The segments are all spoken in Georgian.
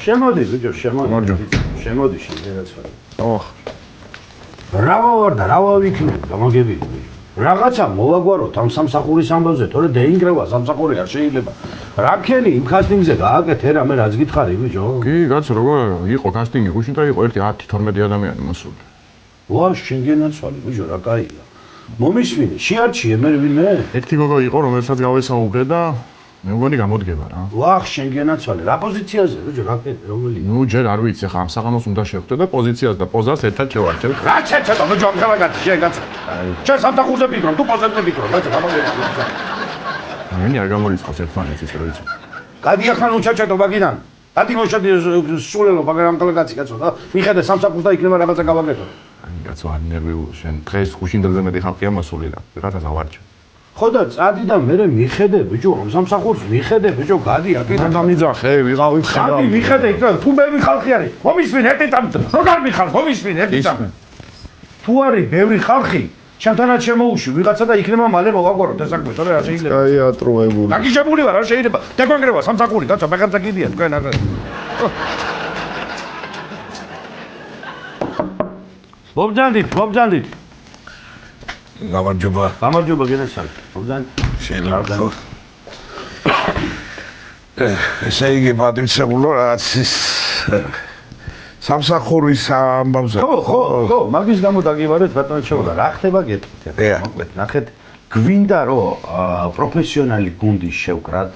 შემოდი ბიჭო, შემოდი შეგერაცვალე. ოხ. რა ვარ და რა ვიქნები, გამაგებია. რაღაცა მოვაგვაროთ ამ სამსახურის ამბავზე, თორე დაინგრევა სამსახური არ შეიძლება. რა ქენი იმ კასტინგზე გააკეთე რა, მე რაც გითხარი ბიჭო. კი, კაცო, როგორ იყო კასტინგი, გუშინ და იყო 1-10-12 ადამიანი მოსული. ვა, შენგენაცვალე ბიჭო, რა კაია. მომისმინე, შეარჩიე მე ვინმე? ერთი გოგო იყო, რომელსაც გავესაუბრე და მე მგონი გამოდგება რა. ვახ, შენგენაცვალე, რა პოზიციაზე ბიჭო, რა კეთე, რომელი? ნუ ჯერ არ ვიცი ხა ამ საღამოს უნდა შევხვდე და პოზიციას და პოზას ერთად შევარჩევ. რა ცეცეტო ბიჭო, ამ ხალხად შეგაცა. ჩვენ სამთახურზე ვფიქრობ, თუ პოზებზე ვფიქრობ, ბიჭო, გამოგეცა. მენი არ გამორიცხავს ერთმანეთს ისე რომ იცი. გადი ახლა უჩაჩატო მაგიდან. დადი მოშოდი სულელო მაგრამ კაცი კაცო და მიხედე სამსახურს და იქნება რაღაცა გავაკეთო. აი კაცო არ ნერვიულ შენ დღეს გუშინდელზე მეტი ხალხია მოსული და რაღაცას ავარჩევ. ხო და წადი და მე მიხედე ბიჭო ამ სამსახურს მიხედე ბიჭო გადი აკეთე. და მიძახე ვიღავი ხედავ. გადი მიხედე იქ თუ მე ხალხი არის. მომისმენ ერთი წამით. როგორ მიხარ მომისმენ ერთი წამით. თუ არის ბევრი ხალხი ჩემთანაც შემოუში ვიღაცა და იქნება მალე მოვაგვაროთ ეს საქმე, თორე არ შეიძლება. აი ატროებული. დაგიჟებული ვარ, არ შეიძლება. დაგვანგრევა სამსახური, კაცო, ბაღებსა გიდია თქვენ არ. მობძანდით. გამარჯობა გენაცვალე. მობძანდით. შეიძლება. ესე იგი პატრიცებულო რაც ის სამსახურის ამბავზე. ხო, მაგის გამო დაგივარეთ ბატონო ჩეულა. რა ხდება გეტყვით? მოკლედ, ნახეთ, გვინდა რომ პროფესიონალი გუნდი შევკრათ.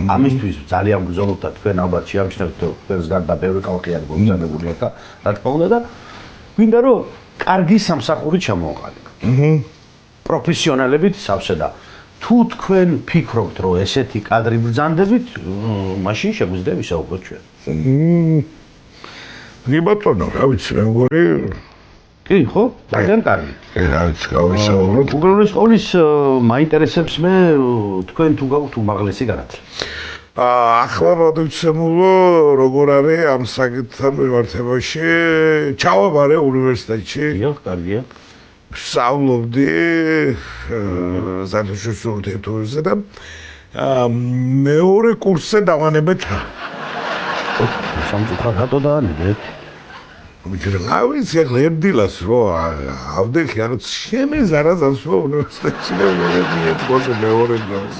ამისთვის ძალიან ბრძოლობთ და თქვენ ალბათ შეამჩნევთ თქვენს გარდა ბევრი ხალხი არის მომზადებული ახლა, რა თქმა უნდა და გვინდა რომ კარგი სამსახური ჩამოვყალიბოთ. პროფესიონალებით სავსე და თუ თქვენ ფიქრობთ რომ ესეთი კადრი ბრძანდებით, მაშინ შეგვიძლია ვისაუბროთ ჩვენ. კი ბატონო, რა ვიცი, მე მგონი კი, ხო? ძალიან კარგი. რა ვიცი, გავისაუბროთ. უგრონის ყოვლის მაინტერესებს მე თქვენ თუ გაქვთ უმაღლესი განათლება. ახლა პატრიცებულო, როგორ არის ამ საკითხთან მიმართებაში? ჩავაბარე უნივერსიტეტში. დიახ, კარგია. სწავლობდი საერთაშორისო ურთიერთობებზე და მეორე კურსზე დავანებეთ. სამწუხაროდ რატო დაანებეთ? რა ვიცი, ახლა ერდილას რო ავდეხი, ანუ შემე ზარაზანს რო უნივერსიტეტში მიეთქოსე მეორე დღეს.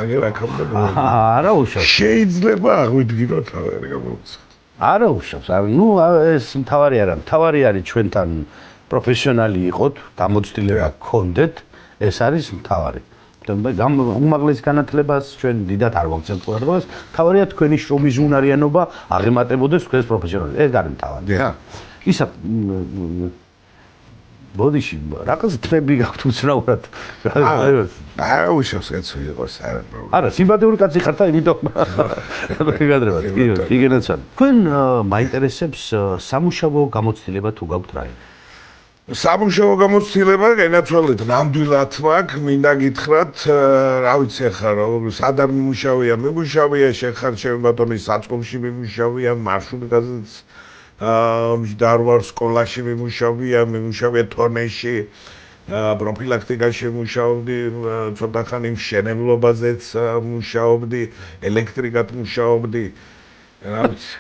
აგერ აქამდე არა უშავს. შეიძლება აღვიდგინოთ რა გამოუცხ. არა უშავს. ნუ ეს მთავარი არა, მთავარი არის ჩვენთან პროფესიონალი იყოთ, გამოცდილება გქონდეთ, ეს არის მთავარი. უმაღლეს განათლებას ჩვენ დიდად არ ვაქცევთ ყურადღებას, მთავარია თქვენი შრომის უნარიანობა აღემატებოდეს თქვენს პროფესიონალიზმს. ეს არის მთავარი. დიახ. ისა ბოდიში რაღაც თმები გაქვთ უცნაურად. არა უშავს კაცო იყოს, არა პრობლემა. არა, სიმპათიური კაცი ხართ და იმიტომ გაგადრებათ. კი გენაცვალე. თქვენ მაინტერესებს სამუშაო გამოცდილება თუ გაქვთ რაიმე? სამუშაო გამოცდილება გენაცვალეთ ნამდვილად მაქვს, მინდა გითხრათ, რა ვიცი ახლა სად არ მიმუშავია, შეხარ ჩემი ბატონის საწყობში მიმუშავია, მარშრუტკაზეც დარვარ სკოლაში მიმუშავია თონეში, პროფილაქტიკაში მუშაობდი, ცოტა ხანი მშენებლობაზეც მუშაობდი, ელექტრიკად მუშაობდი, რა ვიცი.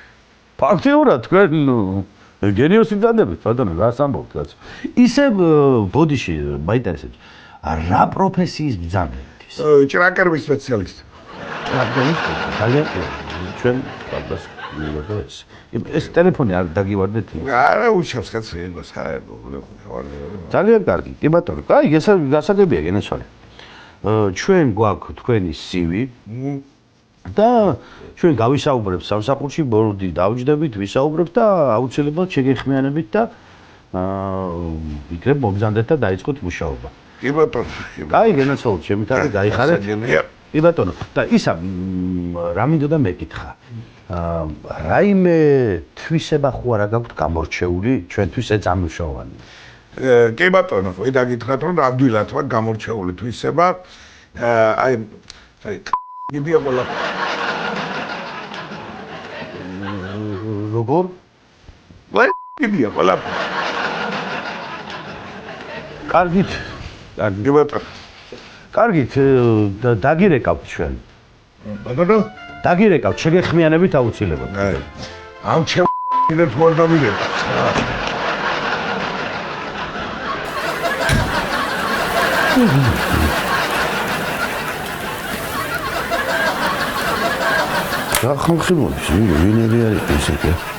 ფაქტიურად თქვენ გენიოსი ბრძანდებით, ბატონო, რას ამბობთ, კაცო? ისე ბოდიში მაინტერესებს, რა პროფესიის ბრძანდებით ის? ჭრაკერების სპეციალისტი. ჭრაკერების ძალიან ჩვენ პარლას მივიღეს. ეს ტელეფონი არ დაგივარდეთ? არა უშავს კაცო, ეგოს არა. ძალიან კარგი. კი ბატონო, კაი, გასაგებია გენაცვალე. ჩვენ გვაქვს თქვენი CV და ჩვენ გავისაუბრებთ სამსახურში, ბორდი დავჯდებით, ვისაუბრებთ და აუცილებლად შეგეხმიანებით და იქნებ მომზადეთ და დაიწყოთ მუშაობა. კი ბატონო. კაი, გენაცვალე, ჩემით არის გაიხარეთ. კი ბატონო. და ისა რა მინდოდა მეკითხა. რაიმე თვისება ხო არა გაქვთ გამორჩეული ჩვენთვის ეწამუშავანი? კი ბატონო, მინდა გითხრათ რომ ნამდვილად მაქვს გამორჩეული თვისება. აი გიდია ყველა როგორ? გიდია ყველა. კარგით. კი ბატონო. კარგით, დაგირეკავთ ჩვენ. ბატონო? დაგირეკავთ, შეგეხმიანებით აუცილებლად. აი. ამ ჩემ კიდევ თუ არ დამირეკავს. რა ხალხი მოდის, ვინერი არის ესე კი?